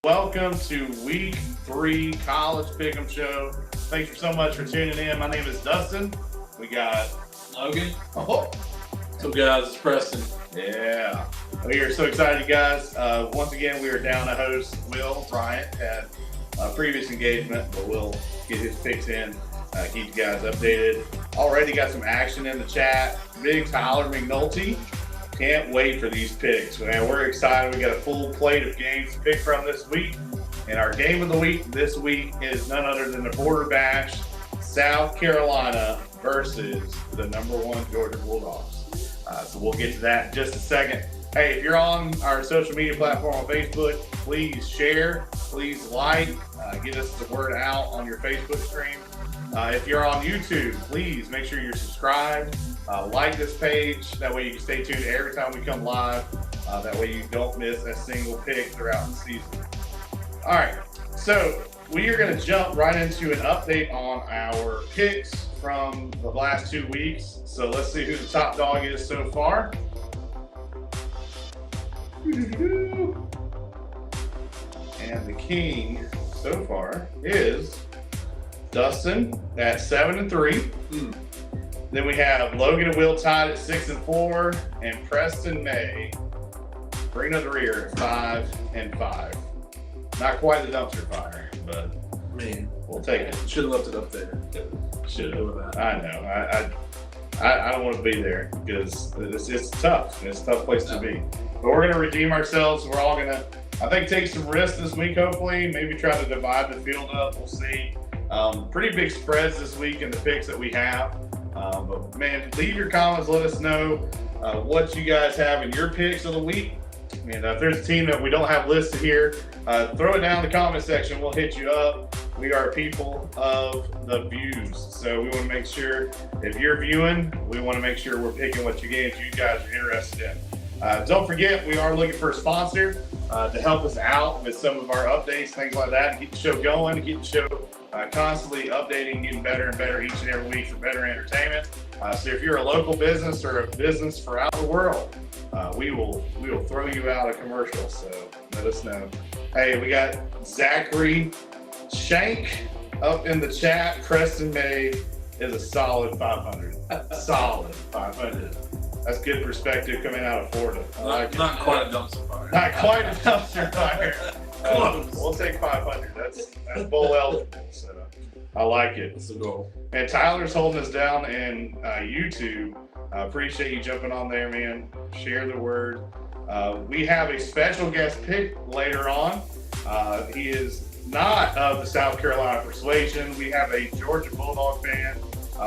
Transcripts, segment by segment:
Welcome to Week 3 College Pick'em Show. Thanks so much for tuning in. My name is Dustin. We got Logan. Oh, So guys, it's Preston. yeah. We are so excited, guys. Once again, we are down a host. Will Bryant had a previous engagement, but we'll get his picks in. Keep you guys updated. Already got some action in the chat. Big Tyler McNulty. Can't wait for these picks. Man, we're excited. We got a full plate of games to pick from this week. And our game of the week this week is none other than the Border Bash, South Carolina versus the #1 Georgia Bulldogs. So we'll get to that in just a second. Hey, if you're on our social media platform on Facebook, please share, please like, get us the word out on your Facebook stream. If you're on YouTube, please make sure you're subscribed. Like this page. That way you can stay tuned every time we come live. That way you don't miss a single pick throughout the season. All right. So we are going to jump right into an update on our picks from the last 2 weeks. So let's see who the top dog is so far. And the king so far is Dustin at 7-3. Then we have Logan and Will tied at 6-4, and Preston May bringing up the rear at 5-5. Not quite the dumpster fire, but Man, we'll take it. should have left it up there. Should have. I know. I don't want to be there because it's tough. It's a tough place to be. But we're going to redeem ourselves. We're all going to, I think, take some risks this week, hopefully. Maybe try to divide the field up. We'll see. Pretty big spreads this week in the picks that we have. But, man, leave your comments. Let us know what you guys have in your picks of the week. And if there's a team that we don't have listed here, throw it down in the comment section. We'll hit you up. We are people of the views. So we want to make sure if you're viewing, we want to make sure we're picking what games you guys are interested in. Don't forget, we are looking for a sponsor to help us out with some of our updates, things like that, to keep the show going, to keep the show constantly updating, getting better and better each and every week for better entertainment. So if you're a local business or a business throughout the world, we will throw you out a commercial. So let us know. Hey, we got Zachary Shank up in the chat. Preston May is a solid 500. Solid 500. That's good perspective coming out of Florida. Not quite a dumpster fire. Not quite a dumpster fire. Close. We'll take 500. That's bowl eligible. So I like it. That's the goal. And Tyler's holding us down in YouTube. Appreciate you jumping on there, man. Share the word. We have a special guest pick later on. He is not of the South Carolina persuasion. We have a Georgia Bulldog fan.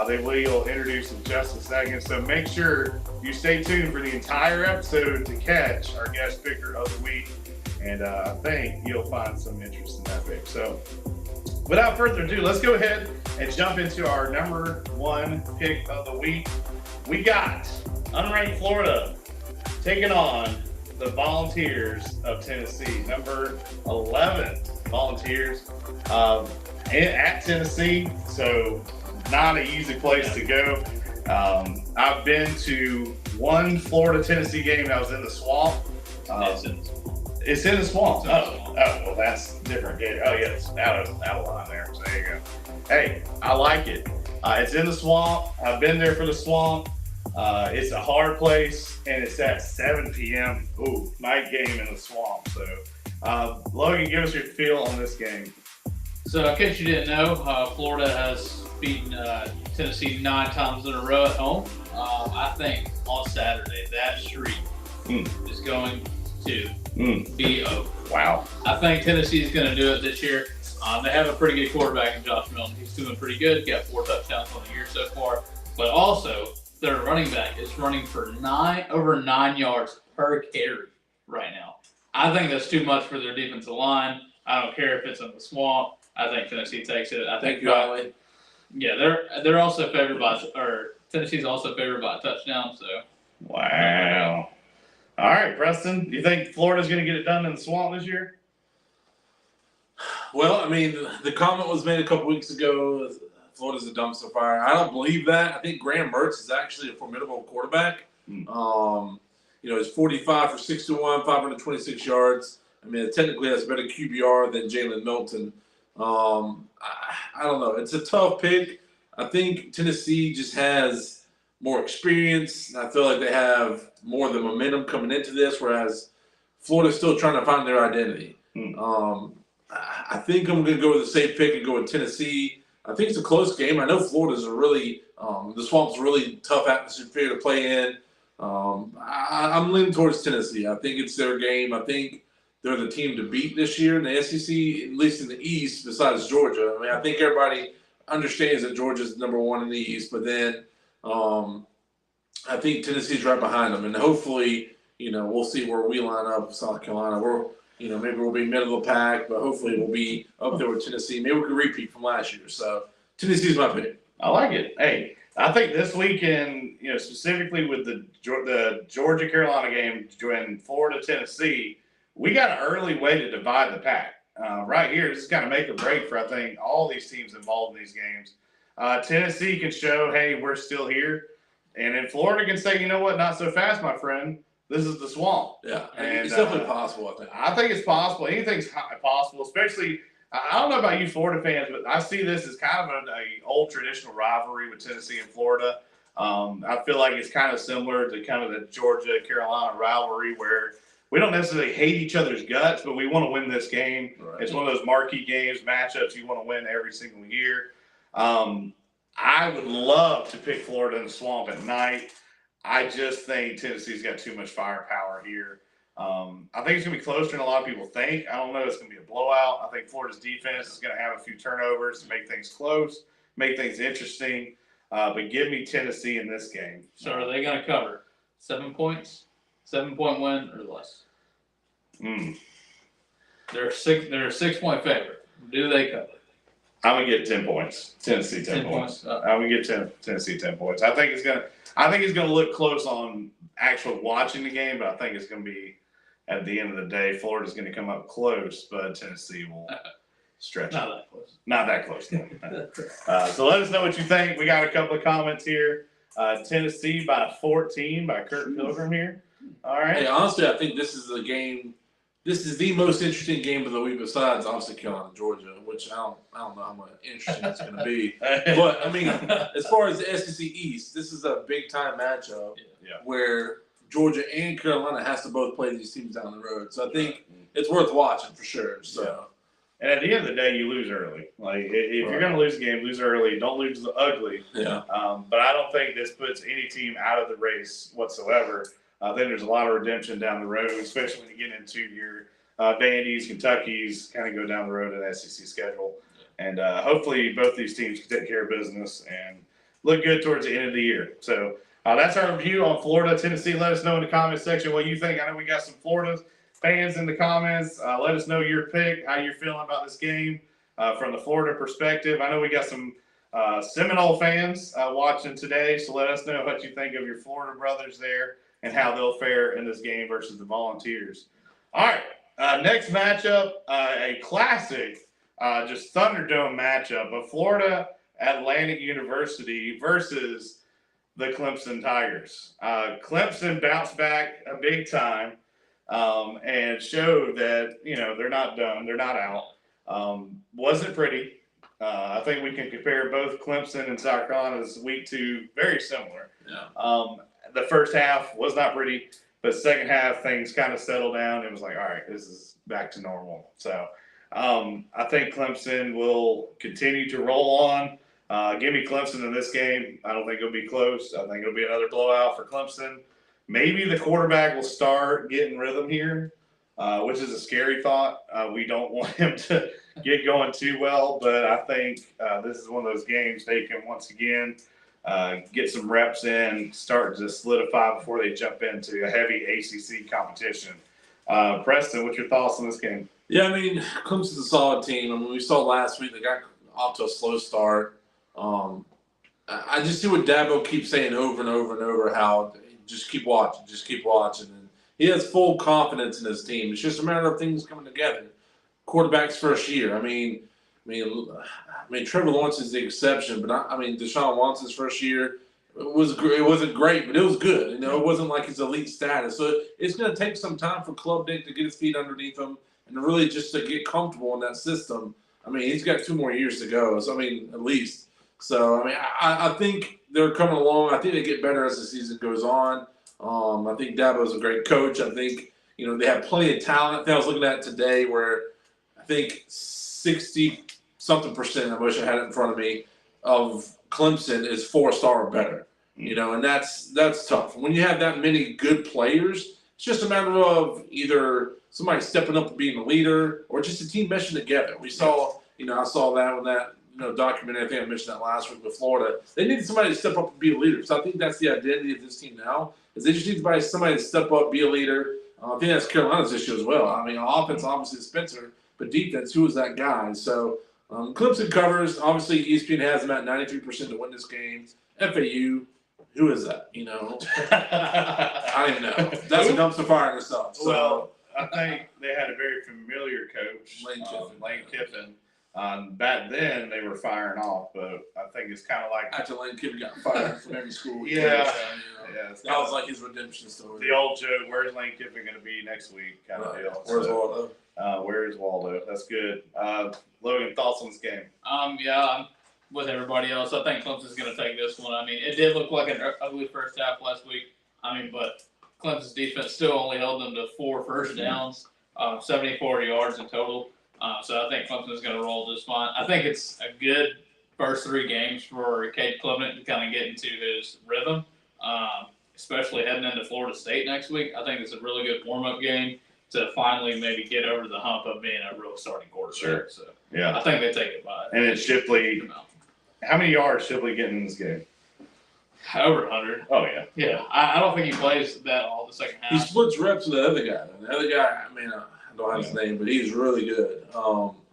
They will introduce in just a second. So make sure you stay tuned for the entire episode to catch our guest picker of the week. And I think you'll find some interest in that pick. So without further ado, let's go ahead and jump into our #1 pick of the week. We got unranked Florida taking on the Volunteers of Tennessee, number 11 Volunteers at Tennessee. So not an easy place to go. I've been to one Florida-Tennessee game that was in the swamp. It's in the swamp. Oh, well, that's different game. Oh, yeah, it's out of line there. So there you go. Hey, I like it. It's in the swamp. I've been there for the swamp. It's a hard place, and it's at 7 p.m. Ooh, night game in the swamp. So, Logan, give us your feel on this game. So in case you didn't know, Florida has beaten Tennessee 9 times in a row at home. I think on Saturday that streak is going to be over. Wow. I think Tennessee is going to do it this year. They have a pretty good quarterback in Josh Milton. He's doing pretty good. Got 4 touchdowns on the year so far. But also, their running back is running for over 9 yards per carry right now. I think that's too much for their defensive line. I don't care if it's in the swamp. I think Tennessee takes it. I think yeah, they're also favored by, or Tennessee's also favored by a touchdown. So wow. All right, Preston, do you think Florida's going to get it done in the swamp this year? Well, I mean, the comment was made a couple weeks ago, Florida's a dumpster fire. I don't believe that. I think Graham Mertz is actually a formidable quarterback. He's 45 for 61, 526 yards. I mean, technically has better QBR than Jalen Milton. I don't know. It's a tough pick. I think Tennessee just has more experience. I feel like they have more of the momentum coming into this, whereas Florida's still trying to find their identity. I think I'm going to go with a safe pick and go with Tennessee. I think it's a close game. I know Florida's a really the Swamp's a really tough atmosphere to play in. I'm leaning towards Tennessee. I think it's their game. I think they're the team to beat this year in the SEC, at least in the East, besides Georgia. I mean, I think everybody understands that Georgia's number one in the East, but then I think Tennessee's right behind them. And hopefully, we'll see where we line up with South Carolina. Maybe we'll be middle of the pack, but hopefully we'll be up there with Tennessee. Maybe we can repeat from last year. So Tennessee's my pick. I like it. Hey, I think this weekend, specifically with the Georgia Carolina game and Florida Tennessee, we got an early way to divide the pack. Right here, this is kind of make or break for I think all these teams involved in these games. Tennessee can show, hey, we're still here, and then Florida can say, you know what, not so fast, my friend. This is the Swamp. Yeah, and it's definitely possible. I think it's possible. Anything's possible, especially. I don't know about you Florida fans, but I see this as kind of an old traditional rivalry with Tennessee and Florida. I feel like it's kind of similar to kind of the Georgia-Carolina rivalry where we don't necessarily hate each other's guts, but we want to win this game. Right. It's one of those marquee games, matchups you want to win every single year. I would love to pick Florida in the Swamp at night. I just think Tennessee's got too much firepower here. I think it's going to be closer than a lot of people think. I don't know if it's going to be a blowout. I think Florida's defense is going to have a few turnovers to make things close, make things interesting. But give me Tennessee in this game. So are they going to cover 7 points, 7-point win or less? They're a 6-point favorite. Do they cover? I'm gonna get 10 points. Tennessee 10 points. I'm gonna get Tennessee 10 points. I think it's gonna look close on actual watching the game, but I think it's gonna be at the end of the day. Florida's gonna come up close, but Tennessee will stretch. Not that close. Not that close. So let us know what you think. We got a couple of comments here. Tennessee by 14 by Kurt Pilgrim here. All right. Hey, honestly, I think this is the game. This is the most interesting game of the week, besides obviously Carolina, Georgia, which I don't know how much interesting it's going to be. But I mean, as far as the SEC East, this is a big time matchup where Georgia and Carolina has to both play these teams down the road. So I think it's worth watching for sure. So, and at the end of the day, you lose early. Like if you're going to lose a game, lose early. Don't lose ugly. Yeah. But I don't think this puts any team out of the race whatsoever. I think there's a lot of redemption down the road, especially when you get into your Vandy's, Kentucky's, kind of go down the road in the SEC schedule. And hopefully both these teams can take care of business and look good towards the end of the year. So that's our review on Florida, Tennessee. Let us know in the comments section what you think. I know we got some Florida fans in the comments. Let us know your pick, how you're feeling about this game from the Florida perspective. I know we got some Seminole fans watching today, so let us know what you think of your Florida brothers there and how they'll fare in this game versus the Volunteers. All right, next matchup, a classic, just Thunderdome matchup of Florida Atlantic University versus the Clemson Tigers. Clemson bounced back a big time and showed that, they're not done, they're not out. Wasn't pretty. I think we can compare both Clemson and South Carolina's week 2 very similar. Yeah. The first half was not pretty, but second half things kind of settled down. It was like, all right, this is back to normal. So I think Clemson will continue to roll on. Give me Clemson in this game. I don't think it'll be close. I think it'll be another blowout for Clemson. Maybe the quarterback will start getting rhythm here, which is a scary thought. We don't want him to get going too well, but I think this is one of those games they can once again get some reps in, start to solidify before they jump into a heavy ACC competition. Preston, what's your thoughts on this game? Yeah, I mean, Clemson's a solid team. I mean, we saw last week they got off to a slow start. I just see what Dabo keeps saying over and over and over, how just keep watching. And he has full confidence in his team. It's just a matter of things coming together. Quarterback's first year. I mean, Trevor Lawrence is the exception, but Deshaun Watson's first year. It wasn't great, but it was good. You know, it wasn't like his elite status. So it's going to take some time for Klubnik to get his feet underneath him and really just to get comfortable in that system. I mean, he's got 2 more years to go. So I mean, at least. So I mean, I think they're coming along. I think they get better as the season goes on. I think Dabo's a great coach. I think they have plenty of talent. I think I was looking at today where I think 60-something%. I wish I had it in front of me of Clemson is 4-star or better. And that's tough. When you have that many good players, it's just a matter of either somebody stepping up and being a leader or just a team meshing together. We saw, I saw that when that documentary. I think I mentioned that last week with Florida. They needed somebody to step up and be a leader. So I think that's the identity of this team now. Is they just need somebody to step up, be a leader. I think that's Carolina's issue as well. I mean, on offense, obviously Spencer, but defense, who is that guy? So Clemson covers. Obviously, ESPN has them at 93% to win this game. FAU, who is that? I don't even know. That's a dumpster fire in itself. So, well, I think they had a very familiar coach, Lane Kiffin. Back then, they were firing off, but I think it's kind of like after Lane Kiffin got fired from every school. Yeah, that was like his redemption story. The old joke, "Where's Lane Kiffin going to be next week?" kind of deal. Where's Waldo? Where's Waldo? That's good. Logan, thoughts on this game? Yeah, I'm with everybody else. I think Clemson's going to take this one. I mean, it did look like an ugly first half last week. I mean, but Clemson's defense still only held them to 4 first downs, 74 yards in total. So I think Clemson's going to roll just fine. I think it's a good first 3 games for Cade Klubnik to kind of get into his rhythm, especially heading into Florida State next week. I think it's a really good warm-up game to finally maybe get over the hump of being a real starting quarterback. Sure. So Yeah. I think they take it by. And it's Shipley. How many yards Shipley getting in this game? Over 100. Oh, yeah. Yeah, I don't think he plays that all the second half. He splits reps with the other guy. And the other guy, I mean, I don't have his name, but he's really good.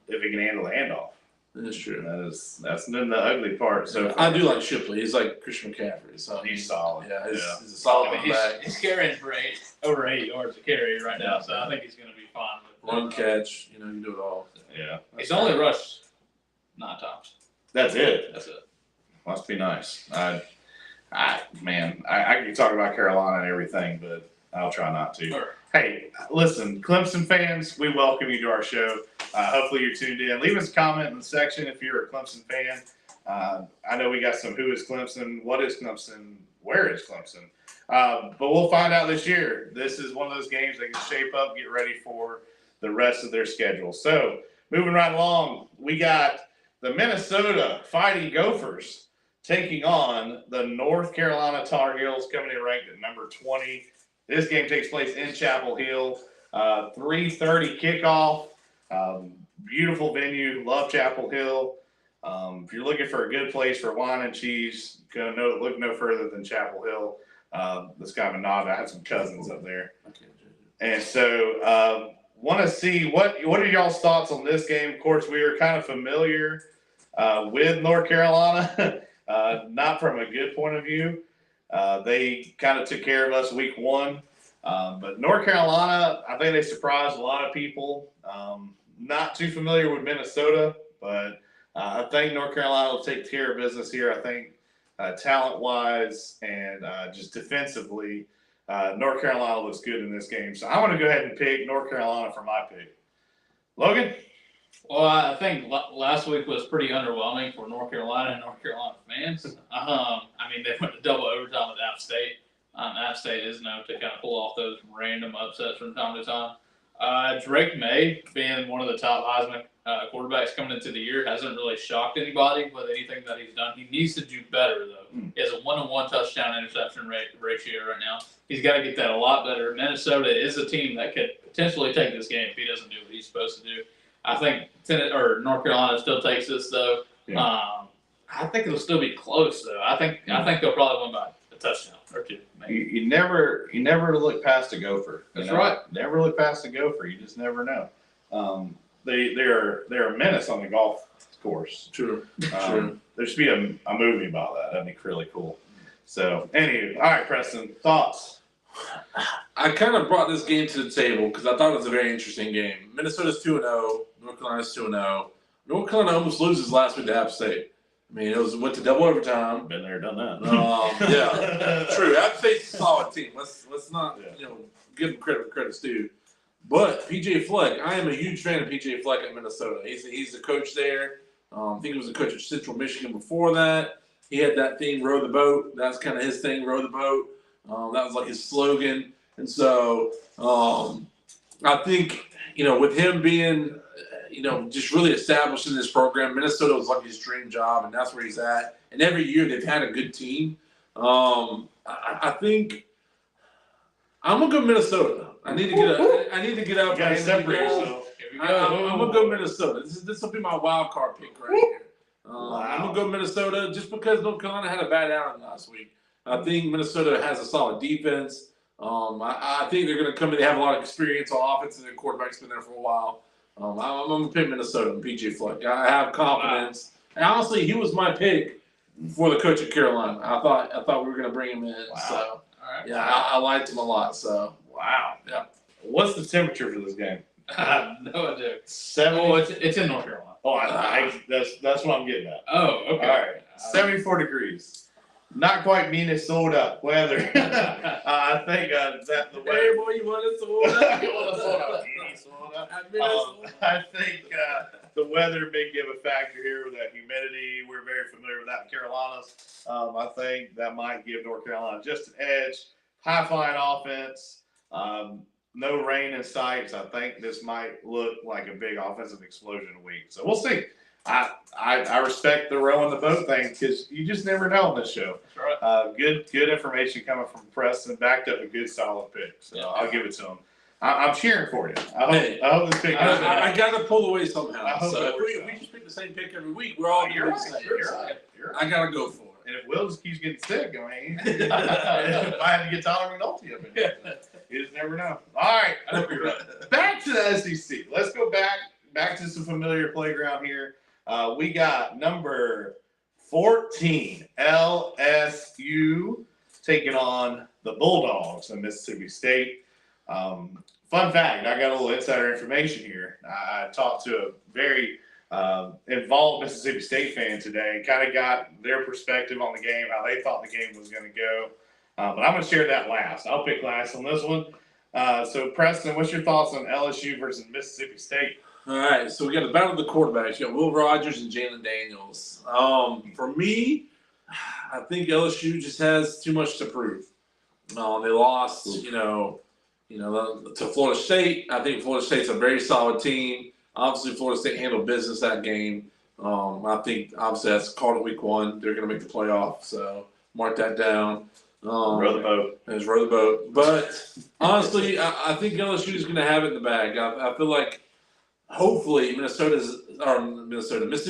If he can handle the handoff. That's true. That's then the ugly part. So I do like Shipley. He's like Christian McCaffrey. So he's solid. Yeah, he's a solid back. He's carrying for over 8 yards to carry right now, so I think he's going to be fine with Run catch, you can do it all. Yeah. He's only rushed 9 times. That's it. That's it. Must be nice. I can talk about Carolina and everything, but I'll try not to. Sure. Hey, listen, Clemson fans, we welcome you to our show. Hopefully you're tuned in. Leave us a comment in the section if you're a Clemson fan. I know we got some who is Clemson, what is Clemson, where is Clemson. But we'll find out this year. This is one of those games they can shape up, get ready for the rest of their schedule. So moving right along, we got the Minnesota Fighting Gophers taking on the North Carolina Tar Heels, coming in ranked at number 20. This game takes place in Chapel Hill. 3:30 kickoff. Beautiful venue. Love Chapel Hill. If you're looking for a good place for wine and cheese, look no further than Chapel Hill. That's kind of a nod. I have some cousins up there. And so want to see what are y'all's thoughts on this game. Of course, we are kind of familiar with North Carolina, not from a good point of view. They kind of took care of us week 1. But North Carolina, I think they surprised a lot of people. Not too familiar with Minnesota, but I think North Carolina will take care of business here. I think talent-wise and just defensively, North Carolina looks good in this game. So I'm going to go ahead and pick North Carolina for my pick. Logan? Well, I think last week was pretty underwhelming for North Carolina and North Carolina fans. I mean, they went to double overtime with App State. App State is known to kind of pull off those random upsets from time to time. Drake May, being one of the top Heisman quarterbacks coming into the year, hasn't really shocked anybody with anything that he's done. He needs to do better, though. He has a 1-to-1 touchdown interception ratio right now. He's got to get that a lot better. Minnesota is a team that could potentially take this game if he doesn't do what he's supposed to do. I think North Carolina still takes this, though. Yeah. I think it'll still be close, though. I think they'll probably win by a touchdown or 2. Maybe. You never look past a Gopher. That's right. Never look past a Gopher. You just never know. They're a menace on the golf course. True. There should be a movie about that. That'd be really cool. So, anyway, all right, Preston, thoughts? I kind of brought this game to the table because I thought it was a very interesting game. Minnesota's 2-0. North Carolina's 2-0. North Carolina almost loses last week to App State. mean, went to double overtime. Been there, done that. Yeah, true. App State's a solid team. Let's not give them credit where credit's due. But PJ Fleck, I am a huge fan of PJ Fleck at Minnesota. He's the coach there. I think he was a coach at Central Michigan before that. He had that thing, row the boat. That's kind of his thing, row the boat. That was like his slogan. And so I think, with him being, just really established in this program, Minnesota was like his dream job, and that's where he's at. And every year they've had a good team. I think I'm gonna go Minnesota. I need to get out. You gotta separate yourself. I'm gonna go Minnesota. This will be my wild card pick right here. Wow. I'm gonna go Minnesota just because North Carolina had a bad outing last week. I think Minnesota has a solid defense. I think they're gonna come in. They have a lot of experience on offense, and their quarterback's been there for a while. I'm gonna pick Minnesota and PJ Fleck. I have confidence. Wow. And honestly, he was my pick for the coach at Carolina. I thought we were gonna bring him in. Wow. So All right. yeah, I liked him a lot. So Wow. Yeah. What's the temperature for this game? I have no idea. 70. Oh, it's in North Carolina. That's what I'm getting at. Oh, okay. All right. 74 degrees. Not quite Minnesota weather. I think that the hey weather. boy, you want us to You want Minnesota? I think the weather may give a factor here with that humidity. We're very familiar with that in Carolinas. I think that might give North Carolina just an edge. High flying offense. No rain in sight. So I think this might look like a big offensive explosion week. So we'll see. I respect the rowing the boat thing because you just never know on this show. That's right. Good information coming from Preston, backed up a good solid pick. So Yeah. I'll give it to him. I'm cheering for you. I hope this pick. I got to pull away somehow. I hope So it if works out. we just pick the same pick every week, we're all You're doing right. the same. You're right. You're right. I got to go for it. And if Will just keeps getting sick, I mean, if I had to get Tyler McNulty up in here, you just never know. All right, I hope you're right. back to the SEC. Let's go back to some familiar playground here. We got number 14, LSU, taking on the Bulldogs of Mississippi State. Fun fact, I got a little insider information here. I talked to a very involved Mississippi State fan today, kind of got their perspective on the game, how they thought the game was going to go. But I'm going to share that last. I'll pick last on this one. So, Preston, what's your thoughts on LSU versus Mississippi State? All right, so we got the battle of the quarterbacks. You got Will Rogers and Jalen Daniels. For me, I think LSU just has too much to prove. They lost, to Florida State. I think Florida State's a very solid team. Obviously, Florida State handled business that game. I think, obviously, that's called it week one. They're going to make the playoff, so mark that down. Row the boat. Let's row the boat. But, honestly, I think LSU is going to have it in the bag. I feel like hopefully Mississippi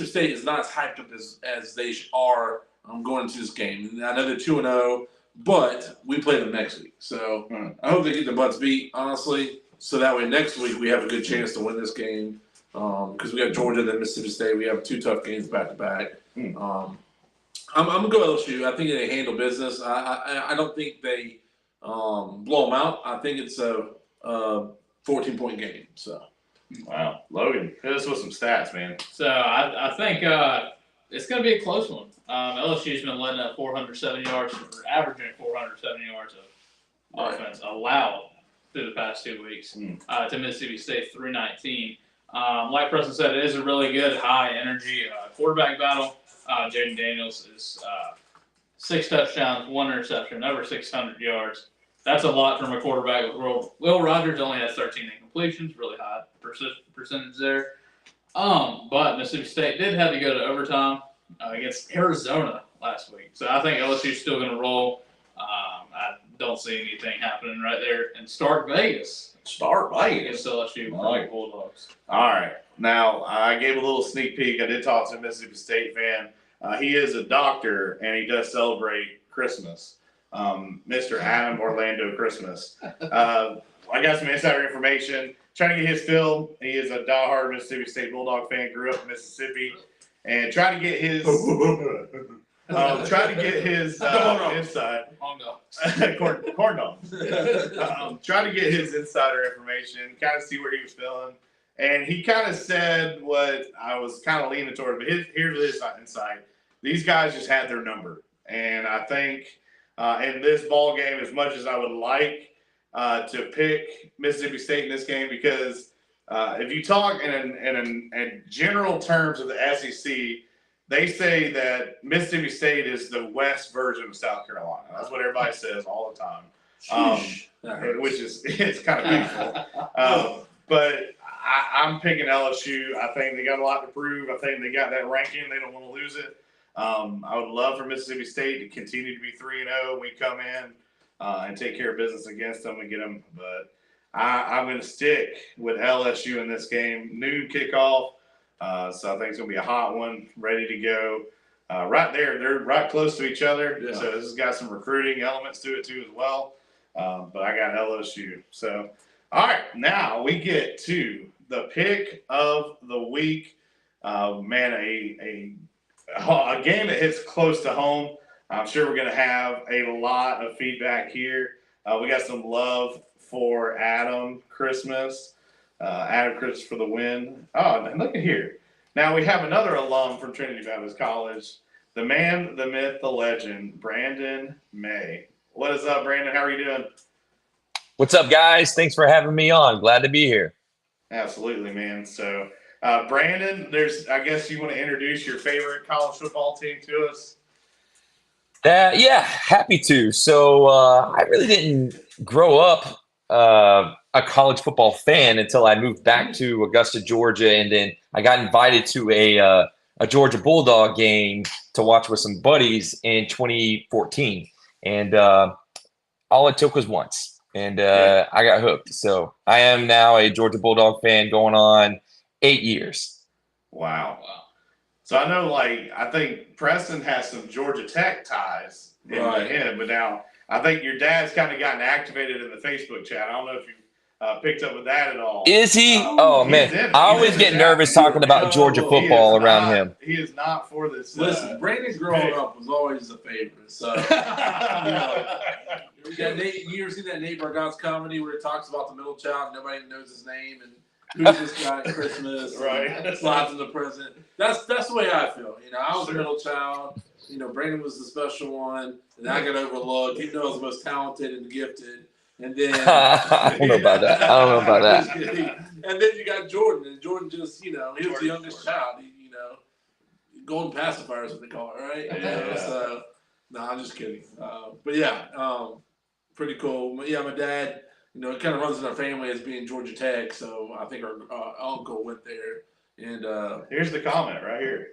State is not as hyped up as they are going into this game. I know they're 2-0, but we play them next week. So I hope they get their butts beat, honestly, so that way next week we have a good chance to win this game. Because we got Georgia and then Mississippi State. We have 2 tough games back to back. I'm going to go LSU. I think they handle business. I don't think they blow them out. I think it's a 14-point game. So. Wow. Logan, hit us with some stats, man. So I think it's going to be a close one. LSU's been letting up 407 yards, or averaging 470 yards of offense allowed through the past 2 weeks to Mississippi State 319. Like Preston said, it is a really good, high-energy quarterback battle. Jaden Daniels is 6 touchdowns, 1 interception, over 600 yards. That's a lot from a quarterback. Will Rogers only has 13 incompletions, really high percentage there. But Mississippi State did have to go to overtime against Arizona last week. So I think LSU's still going to roll. I don't see anything happening right there in Stark Vegas. Against LSU Bulldogs. All right. Now, I gave a little sneak peek. I did talk to a Mississippi State fan. He is a doctor, and he does celebrate Christmas. Mr. Adam Orlando Christmas. I got some insider information. Trying to get his fill. He is a diehard Mississippi State Bulldog fan. Grew up in Mississippi, and trying to get his inside. Corn dogs. Trying to get his insider information, kind of see where he was feeling, and he kind of said what I was kind of leaning toward. But here's his insight. these guys just had their number. And I think in this ball game, as much as I would like to pick Mississippi State in this game, because if you talk in general terms of the SEC, they say that Mississippi State is the West version of South Carolina. That's what everybody says all the time, which is it's kind of painful. But I'm picking LSU. I think they got a lot to prove. I think they got that ranking. They don't want to lose it. I would love for Mississippi State to continue to be 3-0. We come in and take care of business against them and get them. But I'm going to stick with LSU in this game. Noon kickoff. So I think it's going to be a hot one, ready to go. Right there, they're right close to each other. Yeah. So this has got some recruiting elements to it too as well. But I got LSU. So, all right, now we get to the pick of the week. Man, a game that hits close to home. I'm sure we're going to have a lot of feedback here. We got some love for Adam Christmas. Adam Christmas for the win. Oh, and look at here. Now we have another alum from Trinity Baptist College, the man, the myth, the legend, Brandon May. What is up, Brandon? How are you doing? What's up, guys? Thanks for having me on. Glad to be here. Absolutely, man. So, Brandon, I guess you want to introduce your favorite college football team to us? Yeah, happy to. So I really didn't grow up a college football fan until I moved back to Augusta, Georgia, and then I got invited to a Georgia Bulldog game to watch with some buddies in 2014, and all it took was once, and I got hooked. So I am now a Georgia Bulldog fan, going on 8 years. Wow. So I know, I think Preston has some Georgia Tech ties in him, but now I think your dad's kind of gotten activated in the Facebook chat. I don't know if you picked up with that at all. Is he? Oh, man. I always get nervous talking about Georgia football around him. He is not for this. Listen, Brandon growing up was always a favorite. So, you ever seen that Nate Bargatze comedy where he talks about the middle child, nobody even knows his name, and who's this guy at Christmas? Right. Slides in the present. That's the way I feel. I was the middle child. Brandon was the special one, and I got overlooked, even though I was the most talented and gifted. And then I don't know about that. And then you got Jordan, and Jordan just, he was the youngest child. Golden pacifier is what they call it, right? Yeah. So, no, I'm just kidding. But yeah, pretty cool. But yeah, my dad, it kind of runs in our family as being Georgia Tech, so I think our uncle went there. And here's the comment right here.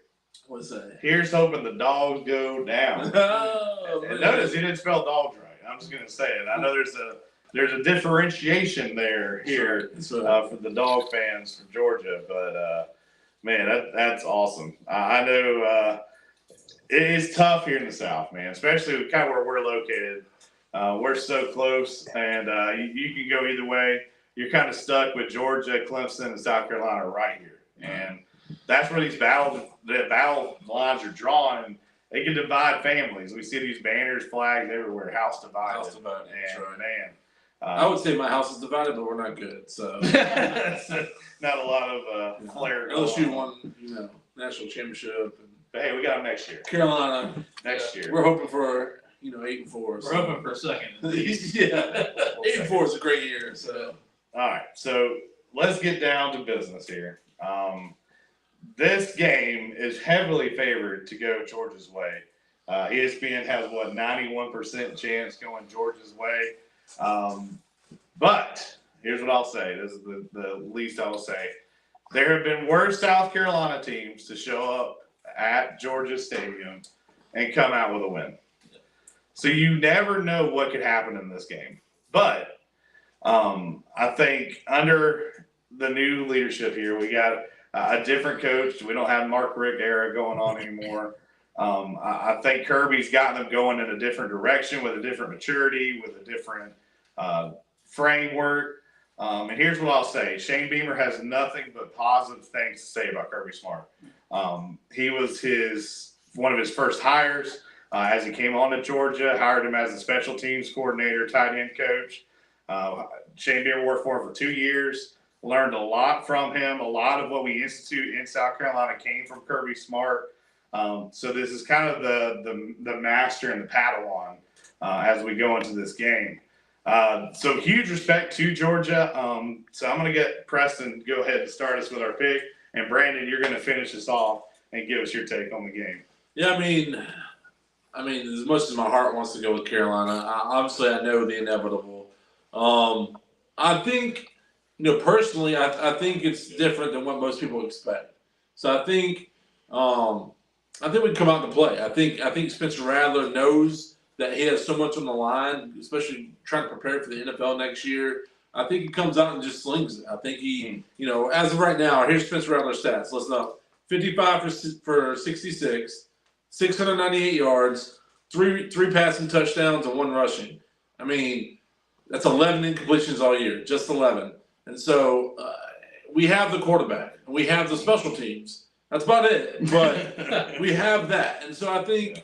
What's that? Here's hoping the dogs go down. And notice he didn't spell dogs right. I'm just gonna say it. I know there's a differentiation here for the dog fans from Georgia, but man, that's awesome. I know it is tough here in the South, man, especially kind of where we're located. We're so close, and you can go either way. You're kind of stuck with Georgia, Clemson, and South Carolina right here, and that's where the battle lines are drawn, and they can divide families. We see these banners, flags everywhere, house divided. House divided, that's right. Man. I would say my house is divided, but we're not good. So not a lot of flair. LSU won, national championship, but hey, we got them next year. Carolina Next year, we're hoping for 8-4. We're hoping for a second. Yeah, 8-4 is a great year. So all right, so let's get down to business here. This game is heavily favored to go Georgia's way. ESPN has 91% chance going Georgia's way. But here's what I'll say. This is the least I will say. There have been worse South Carolina teams to show up at Georgia Stadium and come out with a win. So you never know what could happen in this game. But I think under the new leadership here, we got a different coach. We don't have Mark Richt era going on anymore. I think Kirby's got them going in a different direction with a different maturity, with a different framework. And here's what I'll say. Shane Beamer has nothing but positive things to say about Kirby Smart. He was one of his first hires as he came on to Georgia, hired him as a special teams coordinator, tight end coach. Shane Beamer worked for him for 2 years, learned a lot from him. A lot of what we institute in South Carolina came from Kirby Smart. So this is kind of the master and the Padawan as we go into this game. So huge respect to Georgia. So I'm going to get Preston to go ahead and start us with our pick. And Brandon, you're going to finish us off and give us your take on the game. Yeah, I mean, as much as my heart wants to go with Carolina, obviously I know the inevitable. I think, personally, I think it's different than what most people expect. So I think we come out to play. I think Spencer Rattler knows that he has so much on the line, especially trying to prepare for the NFL next year. I think he comes out and just slings it. I think he, as of right now, here's Spencer Rattler's stats. Listen up: 55 for 66, 698 yards, three passing touchdowns, and 1 rushing. I mean, that's 11 incompletions all year, just 11. And so we have the quarterback, and we have the special teams. That's about it. But we have that. And so I think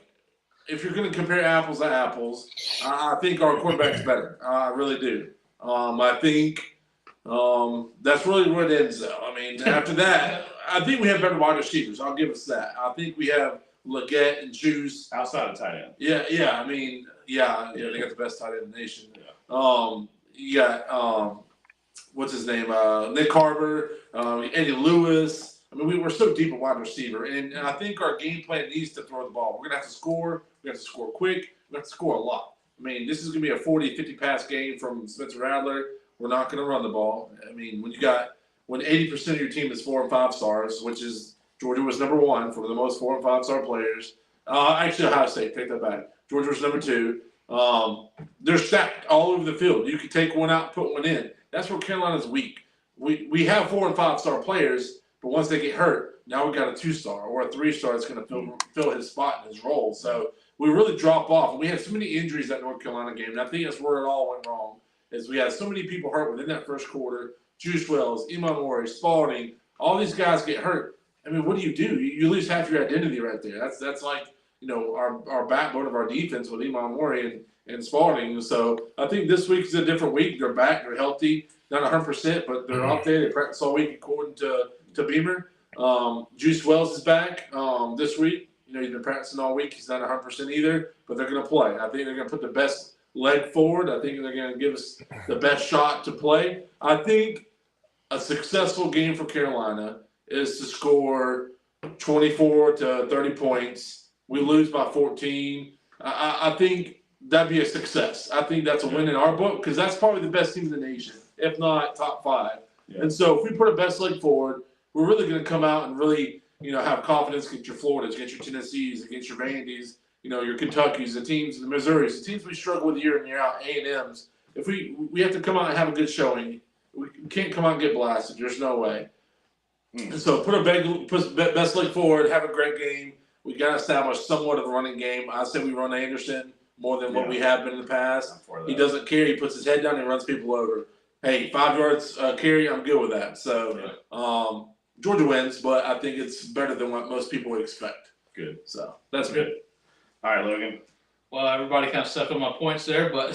if you're going to compare apples to apples, I think our quarterback's better. I really do. I think that's really where it ends, though. I mean, after that, I think we have better wide receivers. I'll give us that. I think we have Leggett and Juice. Outside of tight end. Yeah. I mean, they got the best tight end in the nation. You got what's his name? Nick Carver, Eddie Lewis. I mean, we were so deep at wide receiver, and I think our game plan needs to throw the ball. We're gonna have to score. We have to score quick. We have to score a lot. I mean, this is gonna be a 40, 50 pass game from Spencer Rattler. We're not gonna run the ball. I mean, when 80% of your team is 4 and 5 stars, which is Georgia was number 1 for the most 4 and 5 star players. Actually, Ohio State, take that back. Georgia was number 2. They're stacked all over the field. You could take one out, put one in. That's where Carolina's weak. We have 4 and 5 star players, but once they get hurt, now we got a 2-star or a 3-star that's going to fill his spot in his role. So we really drop off. And we had so many injuries that North Carolina game, and I think that's where it all went wrong. Is we had so many people hurt within that first quarter. Juice Wells, Iman Mori, Spalding, all these guys get hurt. I mean, what do? You lose half your identity right there. That's like our backbone of our defense with Iman Mori and Spalding. So I think this week is a different week. They're back. They're healthy. Not 100%, but they're out there. They practice all week according to Beamer. Juice Wells is back this week. He's been practicing all week. He's not 100% either, but they're going to play. I think they're going to put the best leg forward. I think they're going to give us the best shot to play. I think a successful game for Carolina is to score 24 to 30 points. We lose by 14. I think that'd be a success. I think that's a win in our book because that's probably the best team in the nation, if not top 5. Yeah. And so if we put a best leg forward, we're really going to come out and really, have confidence against your Floridas, against your Tennessees, against your Vandies, your Kentuckys, the teams, the Missouris, the teams we struggle with year in year out, A&Ms. If we have to come out and have a good showing, we can't come out and get blasted. There's no way. And so put best leg forward, have a great game. We got to establish somewhat of a running game. I say we run Anderson more than what we have been in the past. He doesn't care. He puts his head down and runs people over. Hey, 5 yards carry, I'm good with that. So Georgia wins, but I think it's better than what most people would expect. Good. So that's good. All right, Logan. Well, everybody kind of stepped on my points there, but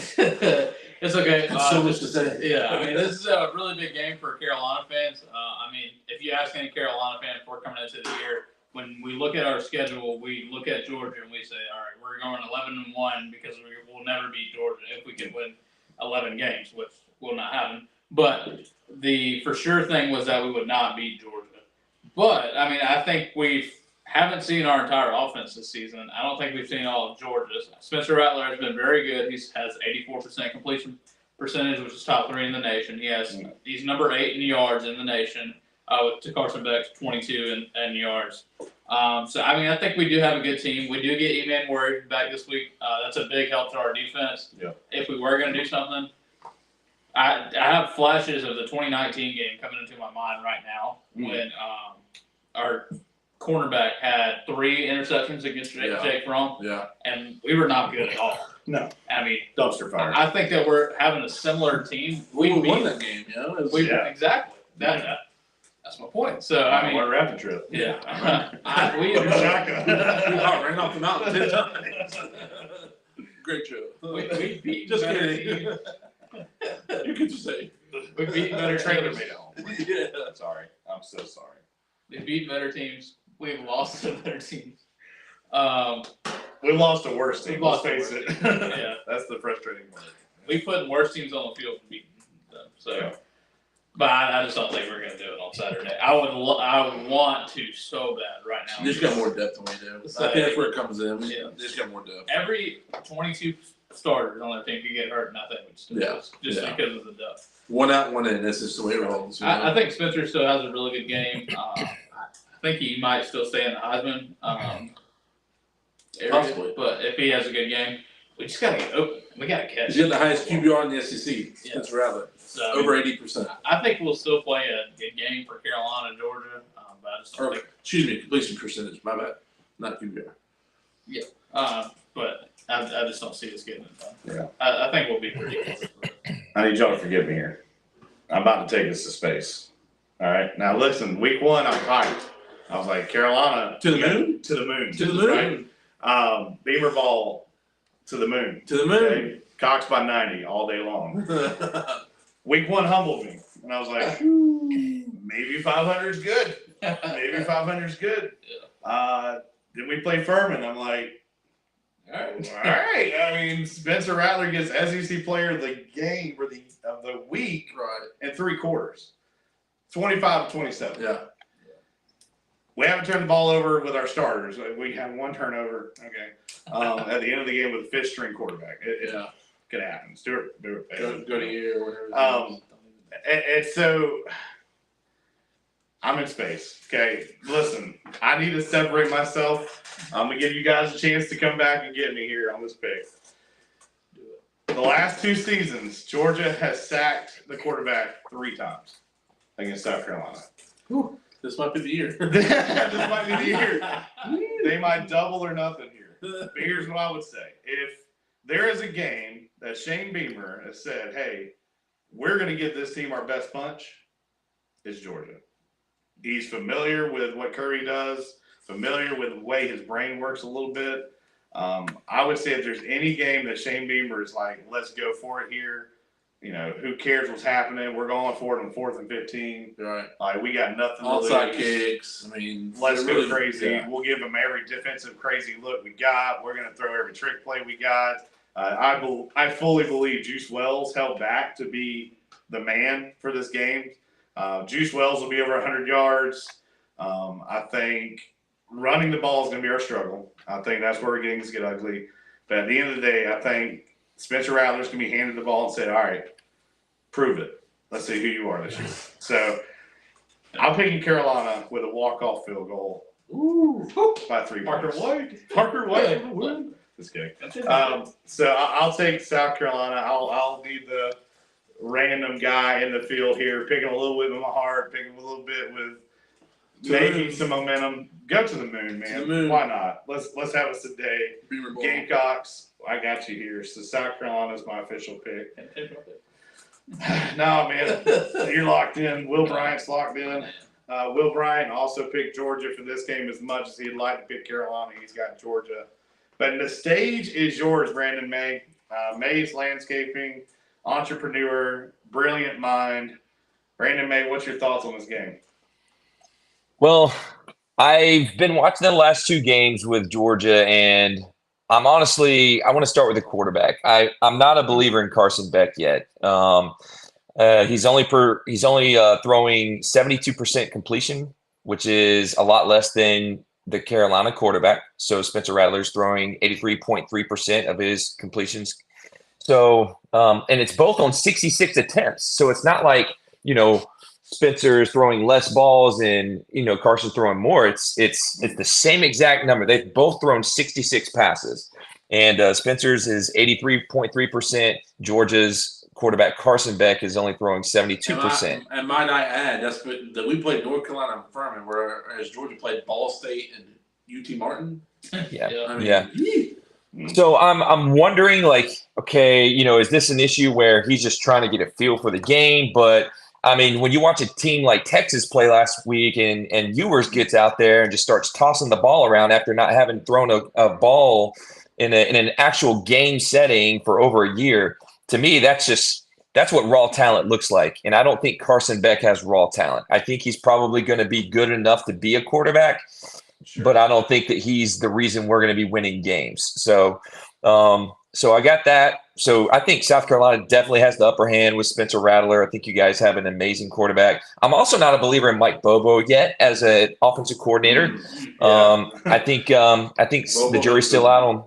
it's okay. So much to say. Yeah, I mean, this is a really big game for Carolina fans. I mean, if you ask any Carolina fan before coming into the year, when we look at our schedule, we look at Georgia and we say, all right, we're going 11-1 because we will never beat Georgia if we can win 11 games, which will not happen. But the for sure thing was that we would not beat Georgia. But, I mean, I think we haven't seen our entire offense this season. I don't think we've seen all of Georgia's. Spencer Rattler has been very good. He has 84% completion percentage, which is top 3 in the nation. He's number 8 in yards in the nation, with Carson Beck's 22 in yards. So, I mean, I think we do have a good team. We do get Eman Mori back this week. That's a big help to our defense. Yeah. If we were going to do something, I have flashes of the 2019 game coming into my mind right now when our cornerback had 3 interceptions against Jake Fromm. Yeah. And we were not good at all. No. I mean, Dumpster fire. I think that we're having a similar team. We won that game, Exactly. That's my point. So, I mean. What a rapid trip. Yeah. We ran off the mountain 10 times. Great trip. We beat Just better kidding. teams. You could just say. We beat better Trailer teams. made it home. Yeah. Sorry. I'm so sorry. We beat better teams. We've lost to better teams. We lost the worst team. We lost Let's the face worst it. team. Yeah. That's the frustrating part. We put worse teams on the field and beat them. So, Yeah. but I just don't think we're gonna do it on Saturday. I would want to so bad right now. They just got more depth than we do. So- I think that's where it comes in. Yeah. They just got more depth. Every 22 starters on that team could get hurt, and I think we still Yeah. lose, just Yeah. because of the depth. One out, one in. That's just the way it rolls. you know? I think Spencer still has a really good game. I think he might still stay in the Heisman area, Possibly. but if he has a good game, we just gotta get open. We gotta catch He's got it. the highest QBR in the SEC. Yeah. Spencer Rattler. So, Over 80%. I think we'll still play a good game for Carolina, Georgia, but I just don't Or, think. excuse me, completion percentage. My bad. Not QBR. But I just don't see us getting it done. Yeah. I think we'll be pretty close. I need y'all to forgive me here. I'm about to take us to space. All right. Now listen, week 1, I'm hyped. I was like, Carolina To the moon? To the moon. To the moon. Right? Beamer ball to the moon. To the moon. Okay? Cox by 90 all day long. Week 1 humbled me, and I was like, maybe 500 is good. Maybe 500 is good. Then we play Furman. I'm like, All right. all right. I mean, Spencer Rattler gets SEC Player of the Game or of the week Right. in 3 quarters, 25-27. Yeah. We haven't turned the ball over with our starters. We had 1 turnover. Okay. At the end of the game with a 5th string quarterback, it Yeah. could happen. Stewart, do it. Go to you or whatever. And so I'm in space. Okay. Listen, I need to separate myself. I'm gonna give you guys a chance to come back and get me here on this pick. The last 2 seasons, Georgia has sacked the quarterback 3 times against South Carolina. This might be the year. This might be the year. They might double or nothing here. But here's what I would say. If there is a game that Shane Beamer has said, hey, we're going to give this team our best punch, it's Georgia. He's familiar with what Curry does, familiar with the way his brain works a little bit. I would say if there's any game that Shane Beamer is like, let's go for it here, who cares what's happening? We're going for it on 4th and 15. Right. Like, we got nothing to Outside lose. kicks. I mean, Let's they're go really- crazy. yeah. We'll give them every defensive crazy look we got. We're going to throw every trick play we got. I fully believe Juice Wells held back to be the man for this game. Juice Wells will be over 100 yards. I think running the ball is going to be our struggle. I think that's where games get ugly. But at the end of the day, I think Spencer Rattler's going to be handed the ball and said, all right, prove it. Let's see who you are this year. So I'm picking Carolina with a walk-off field goal Ooh. by 3 Parker points. White. Parker White. Just kidding. So I'll take South Carolina. I'll be the random guy in the field here, picking a little bit with my heart, picking a little bit with To the making moon. some momentum. Go to the moon, man. To the moon. Why not? Let's have us a day. Beamer ball. Gamecocks. I got you here. So South Carolina is my official pick. No, man, you're locked in. Will Bryant's locked in. Will Bryant also picked Georgia for this game as much as he'd like to pick Carolina. He's got Georgia. But the stage is yours, Brandon May. May's landscaping, entrepreneur, brilliant mind. Brandon May, what's your thoughts on this game? Well, I've been watching the last 2 games with Georgia, and I want to start with the quarterback. I'm not a believer in Carson Beck yet. He's only throwing 72% completion, which is a lot less than the Carolina quarterback. So Spencer Rattler's throwing 83.3% of his completions. So, and it's both on 66 attempts. So it's not like, Spencer's throwing less balls and, Carson's throwing more. It's the same exact number. They've both thrown 66 passes, and Spencer's is 83.3%. Georgia's quarterback Carson Beck is only throwing 72%. And might I add, that we played North Carolina and Furman, whereas Georgia played Ball State and UT Martin. Yeah. I mean, Yeah. yee. So I'm wondering, okay, is this an issue where he's just trying to get a feel for the game? But I mean, when you watch a team like Texas play last week and Ewers gets out there and just starts tossing the ball around after not having thrown a ball in an actual game setting for over a year, to me, that's what raw talent looks like. And I don't think Carson Beck has raw talent. I think he's probably going to be good enough to be a quarterback, Sure. but I don't think that he's the reason we're going to be winning games. So, so I got that. So I think South Carolina definitely has the upper hand with Spencer Rattler. I think you guys have an amazing quarterback. I'm also not a believer in Mike Bobo yet as an offensive coordinator. I think the jury's still out on.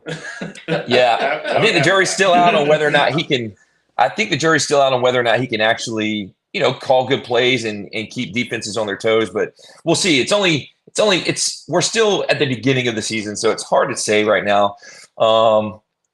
Yeah, I think the jury's still out on whether or not he can. I think the jury's still out on whether or not he can actually, call good plays and keep defenses on their toes. But we'll see. We're still at the beginning of the season, so it's hard to say right now.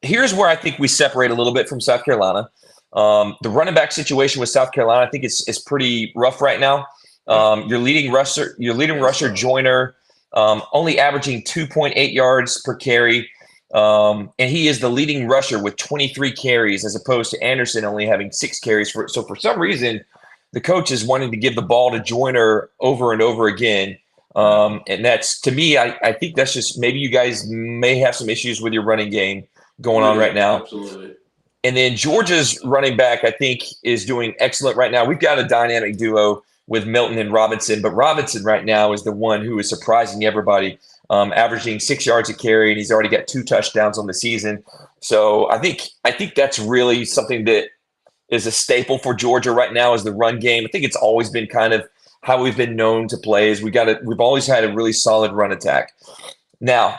Here's where I think we separate a little bit from South Carolina. The running back situation with South Carolina, I think it's pretty rough right now. Your leading rusher Joyner, only averaging 2.8 yards per carry. And he is the leading rusher with 23 carries as opposed to Anderson only having 6 carries. So for some reason, the coach is wanting to give the ball to Joyner over and over again. And that's, to me, I think that's just, maybe you guys may have some issues with your running game going on right now. Absolutely. And then Georgia's running back, I think, is doing excellent right now. We've got a dynamic duo with Milton and Robinson, but Robinson right now is the one who is surprising everybody, averaging 6 yards a carry, and he's already got 2 touchdowns on the season. So I think that's really something that is a staple for Georgia right now is the run game. I think it's always been kind of how we've been known to play is we've always had a really solid run attack. Now,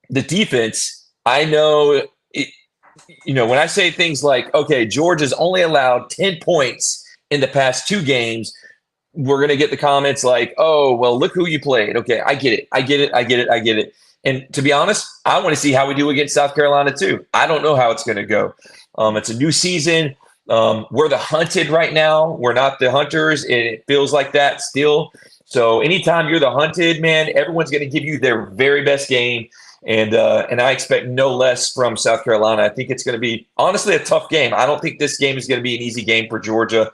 the defense, I know when I say things like, okay, Georgia's only allowed 10 points in the past 2 games, we're going to get the comments like, oh, well, look who you played. Okay, I get it. And to be honest, I want to see how we do against South Carolina too. I don't know how it's going to go. It's a new season. We're the hunted right now. We're not the hunters. And it feels like that still. So anytime you're the hunted, man, everyone's going to give you their very best game. And I expect no less from South Carolina. I think it's going to be, honestly, a tough game. I don't think this game is going to be an easy game for Georgia.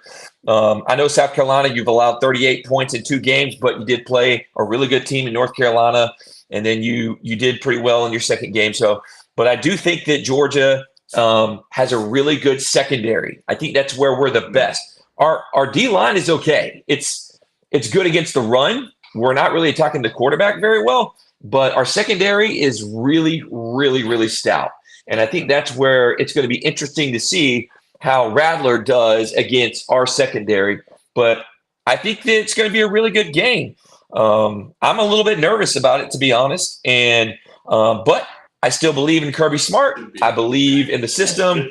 I know South Carolina, you've allowed 38 points in 2 games, but you did play a really good team in North Carolina, and then you did pretty well in your second game. So, but I do think that Georgia has a really good secondary. I think that's where we're the best. Our D-line is okay. It's good against the run. We're not really attacking the quarterback very well. But our secondary is really, really, really stout. And I think that's where it's going to be interesting to see how Rattler does against our secondary. But I think that it's going to be a really good game. I'm a little bit nervous about it, to be honest. And but I still believe in Kirby Smart. I believe in the system.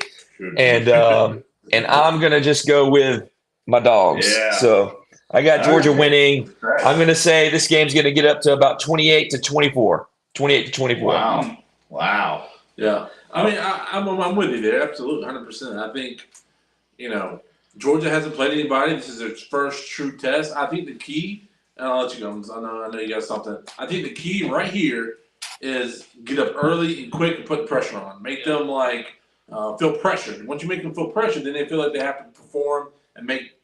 And I'm going to just go with my dogs. Yeah. So I got Georgia winning. I'm going to say this game's going to get up to about 28-24. 28-24. Wow. Yeah. I mean, I'm with you there. Absolutely. 100%. I think, Georgia hasn't played anybody. This is their first true test. I think the key, and I'll let you go. I know you got something. I think the key right here is get up early and quick and put pressure on. Make them feel pressured. Once you make them feel pressured, then they feel like they have to perform and make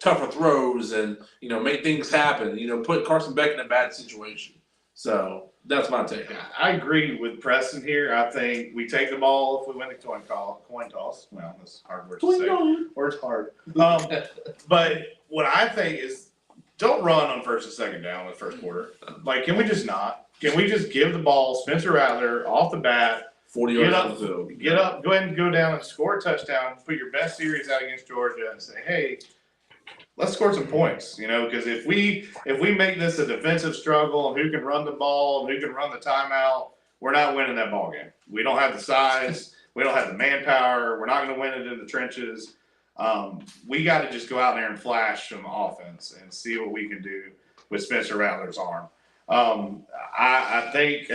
tougher throws and make things happen. Put Carson Beck in a bad situation. So that's my take. I agree with Preston here. I think we take the ball if we win the coin toss. Well, that's a hard word to say. Word's hard. But what I think is, don't run on first and second down in the first quarter. Can we just not? Can we just give the ball Spencer Rattler off the bat? 40 yards on the field. Get up, go ahead and go down and score a touchdown. Put your best series out against Georgia and say, hey, let's score some points. Because if we make this a defensive struggle and who can run the ball and who can run the timeout, we're not winning that ball game. We don't have the size. We don't have the manpower. We're not going to win it in the trenches. We got to just go out there and flash some offense and see what we can do with Spencer Rattler's arm. I think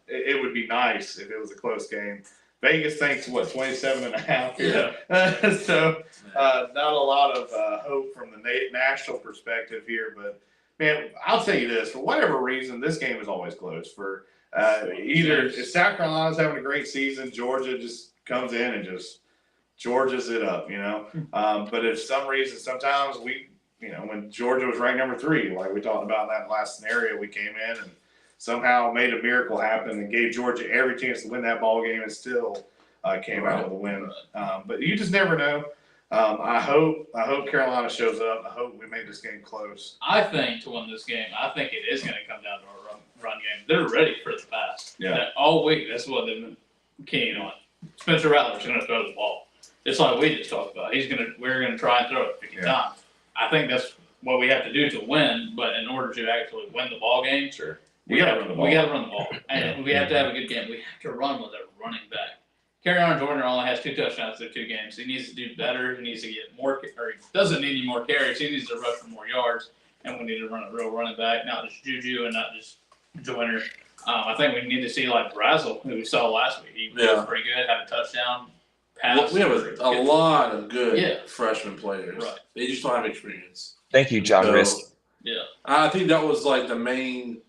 it would be nice if it was a close game. Vegas thinks 27.5. Yeah. So not a lot of hope from the national perspective here, but man, I'll tell you this: for whatever reason, this game is always close. For either if South Carolina's having a great season, Georgia just comes in and just Georgia's it up, But if some reason, sometimes when Georgia was ranked number 3, like we talked about in that last scenario, we came in and somehow made a miracle happen and gave Georgia every chance to win that ball game and still came out with a win. But you just never know. I hope Carolina shows up. I hope we make this game close. I think to win this game, I think it is going to come down to a run game. They're ready for the pass. Yeah. All week, that's what they've been keying on. Spencer Rattler's going to throw the ball. It's like we just talked about. We're going to try and throw it 50 times. I think that's what we have to do to win. But in order to actually win the ball game, We gotta run the ball. We got to run the ball, and we have to have a good game. We have to run with a running back. Carolina Jordan only has 2 touchdowns through 2 games. He needs to do better. He needs to get more, or he doesn't need any more carries. He needs to rush for more yards, and we need to run a real running back, not just Juju and not just Joyner. I think we need to see like Brazel, who we saw last week. He was pretty good, had a touchdown. Pass. We have a lot of good freshman players. Right. They just don't have experience. Thank you, John Rist. Yeah. I think that was like the main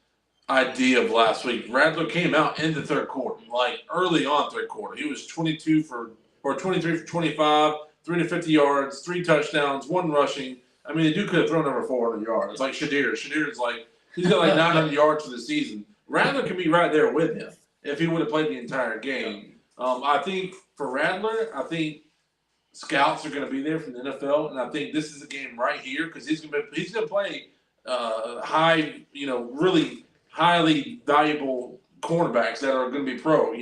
idea of last week. Rattler came out in the third quarter, like early on third quarter. He was 23 for 25, 350 yards, 3 touchdowns, 1 rushing. I mean, the dude could have thrown over 400 yards. It's like Shadir. Shadir's like, he's got like 900 yards for the season. Rattler could be right there with him if he would have played the entire game. I think for Rattler, I think scouts are going to be there from the NFL, and I think this is a game right here because he's going to play high, really highly valuable cornerbacks that are going to be pro.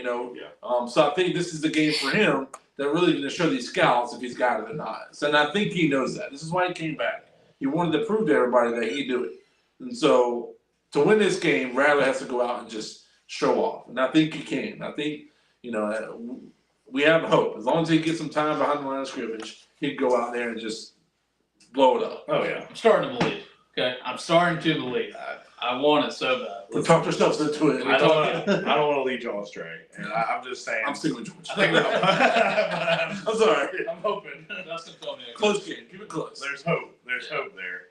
So I think this is the game for him that really going to show these scouts if he's got it or not. So, and I think he knows that. This is why he came back. He wanted to prove to everybody that he do it. And so to win this game, Rattler has to go out and just show off, and I think he can. I think we have hope. As long as he gets some time behind the line of scrimmage, he'd go out there and just blow it up. Oh yeah. I'm starting to believe. Okay, I'm starting to believe. I want it so bad. We talked ourselves into it. I don't want to lead y'all astray, and I'm just saying. I'm sticking with Georgia. I think I'm sorry. I'm hoping. Dustin told me. Close game. Keep it close. There's hope. There's hope there.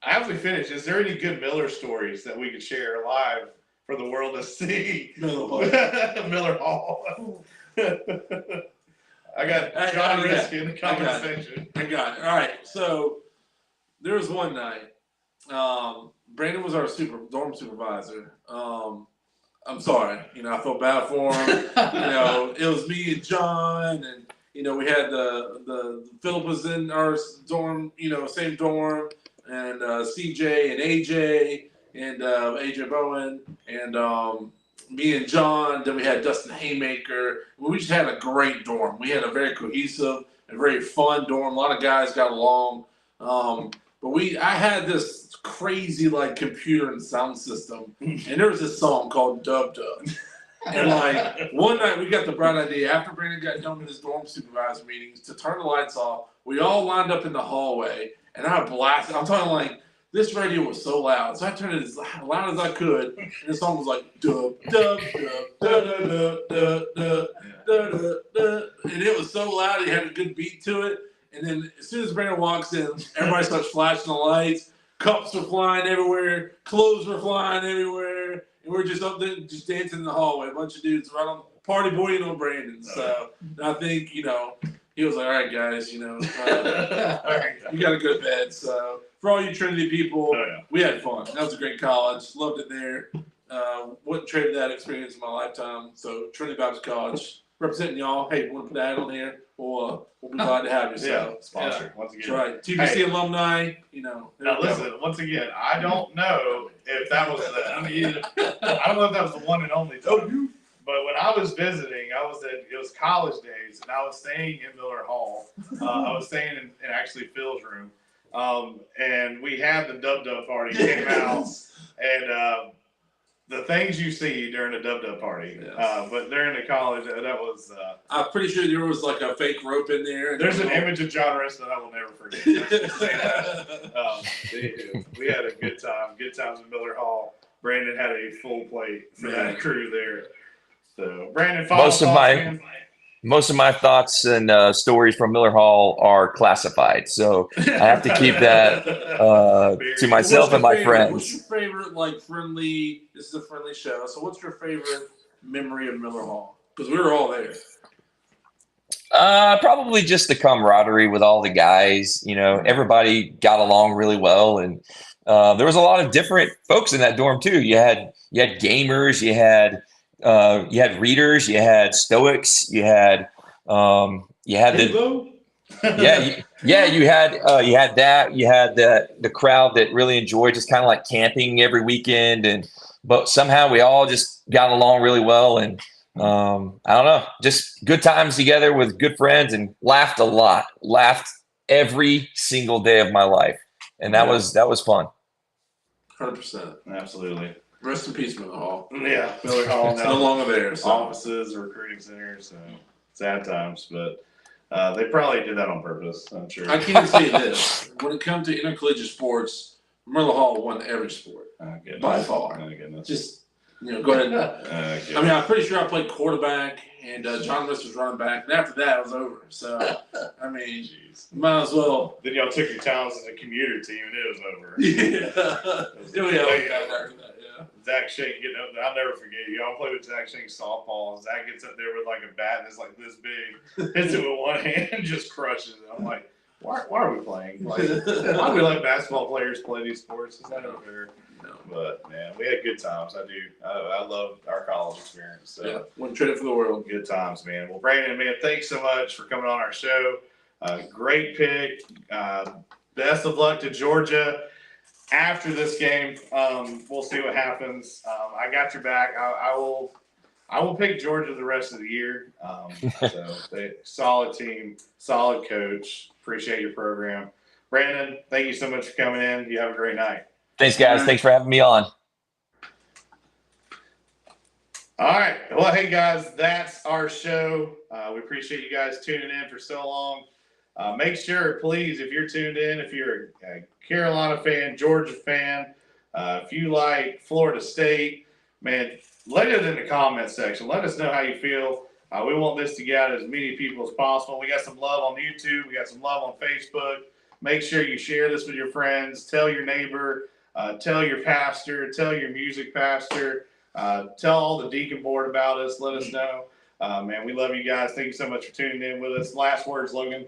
As we finish, is there any good Miller stories that we could share live for the world to see? Miller Hall. I got John Risk in the conversation. I got it. All right. So there was one night. Brandon was our dorm supervisor. I'm sorry. I felt bad for him. It was me and John, and we had the Philip was in our dorm. Same dorm, and CJ and AJ and AJ Bowen and me and John. Then we had Dustin Haymaker. We just had a great dorm. We had a very cohesive and very fun dorm. A lot of guys got along. But I had this crazy like computer and sound system, and there was this song called Dub Dub. And like one night we got the bright idea after Brandon got done with his dorm supervisor meetings to turn the lights off. We all lined up in the hallway, and I blasted. I'm talking like this radio was so loud, so I turned it as loud as I could, and the song was like dub dub dub dub dub dub dub dub dub, and it was so loud. It had a good beat to it. And then as soon as Brandon walks in, everybody starts flashing the lights. Cups were flying everywhere. Clothes were flying everywhere. And we're just up there just dancing in the hallway. A bunch of dudes right on party boying on Brandon. So I think, he was like, all right, guys, you got to go to bed. So for all you Trinity people, we had fun. That was a great college. Loved it there. Wouldn't trade that experience in my lifetime. So Trinity Baptist College, representing y'all. Hey, want to put that on here? We'll be glad to have you. So sponsor once again. That's right. TBC alumni. Now listen, once again, I don't know if that was I don't know if that was the one and only time. But when I was visiting, it was college days, and I was staying in Miller Hall. I was staying in actually Phil's room, and we had the Dub Dub party came out, and the things you see during a Dub Dub party. Yes. But during the college, that was. I'm pretty sure there was like a fake rope in there. There's an image of John Rist that I will never forget. We had a good time. Good times in Miller Hall. Brandon had a full plate for that crew there. So Brandon, most of my thoughts and stories from Miller Hall are classified, so I have to keep that to myself and my friends. What's your favorite friendly? This is a friendly show. So what's your favorite memory of Miller Hall? Because we were all there. Probably just the camaraderie with all the guys. Everybody got along really well, and there was a lot of different folks in that dorm too. You had gamers, you had readers, you had stoics, you had You had that. You had the crowd that really enjoyed just kind of like camping every weekend, but somehow we all just got along really well, and I don't know, just good times together with good friends, and laughed a lot. Laughed every single day of my life, and that was fun. 100%. Absolutely. Rest in peace, Miller Hall. Yeah, Miller Hall It's no now. longer there. So. Offices, recruiting centers, so sad times, but they probably did that on purpose. I'm sure. I can say this: when it comes to intercollegiate sports, Miller Hall won every sport by far. Oh, goodness. Just go ahead. Okay. I mean, I'm pretty sure I played quarterback, and John List was running back, and after that, it was over. So, I mean, Jeez. might as well. Then y'all took your talents as a commuter team, and it was over. Yeah. Zach Shank getting up there. I'll never forget. Y'all played with Zach Shank softball, and Zach gets up there with like a bat and it's like this big, hits it with one hand and just crushes it. I'm like, why are we playing? Like, why do we let basketball players play these sports? Is that unfair? No. But man, we had good times. I do. I love our college experience. So Yeah, wouldn't trade it for the world. good times, man. Well, Brandon, man, thanks so much for coming on our show. Great pick. Best of luck to Georgia. After this game, we'll see what happens. I got your back. I will pick Georgia the rest of the year. So solid team, solid coach. Appreciate your program. Brandon, thank you so much for coming in. You have a great night. Thanks, guys. Thanks for having me on. All right. Well, hey, guys, that's our show. We appreciate you guys tuning in for so long. Make sure, please, if you're tuned in, if you're a Carolina fan, Georgia fan, if you like Florida State, man, let it in the comments section. Let us know how you feel. We want this to get out to as many people as possible. We got some love on YouTube. We got some love on Facebook. Make sure you share this with your friends. Tell your neighbor. Tell your pastor. Tell your music pastor. Tell all the deacon board about us. Let us know. Man, we love you guys. Thank you so much for tuning in with us. Last words, Logan.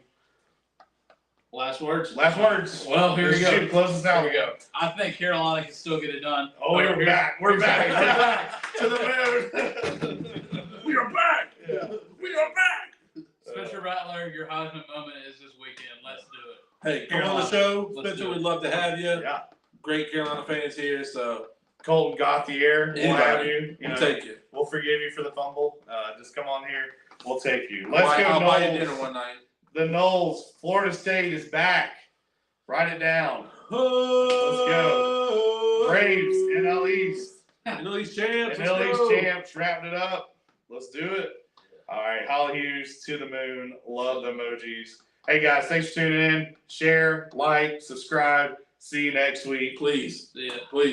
Last words. Last words. Well, here we go. Shoot, close us out. Here we go. I think Carolina can still get it done. Oh, we're back. We're back. We're back to the moon. We are back. Yeah. We are back. Spencer Rattler, your Heisman moment is this weekend. Let's do it. Hey, come on the show, Let's Spencer. do it. We'd love to have you. Yeah. Great Carolina fans here, so Colton Gauthier, we'll have you. we'll take you. We'll forgive you for the fumble. Just come on here. We'll take you. Let's go, I'll buy you Knowles. dinner one night. The Knowles. Florida State is back. Write it down. go. Braves, NL East. NL East champs. NL let's East go. champs. Wrapping it up. Let's do it. All right. Holly Hughes to the moon. Love the emojis. Hey, guys. Thanks for tuning in. Share, like, subscribe. See you next week. Please. See ya. Please.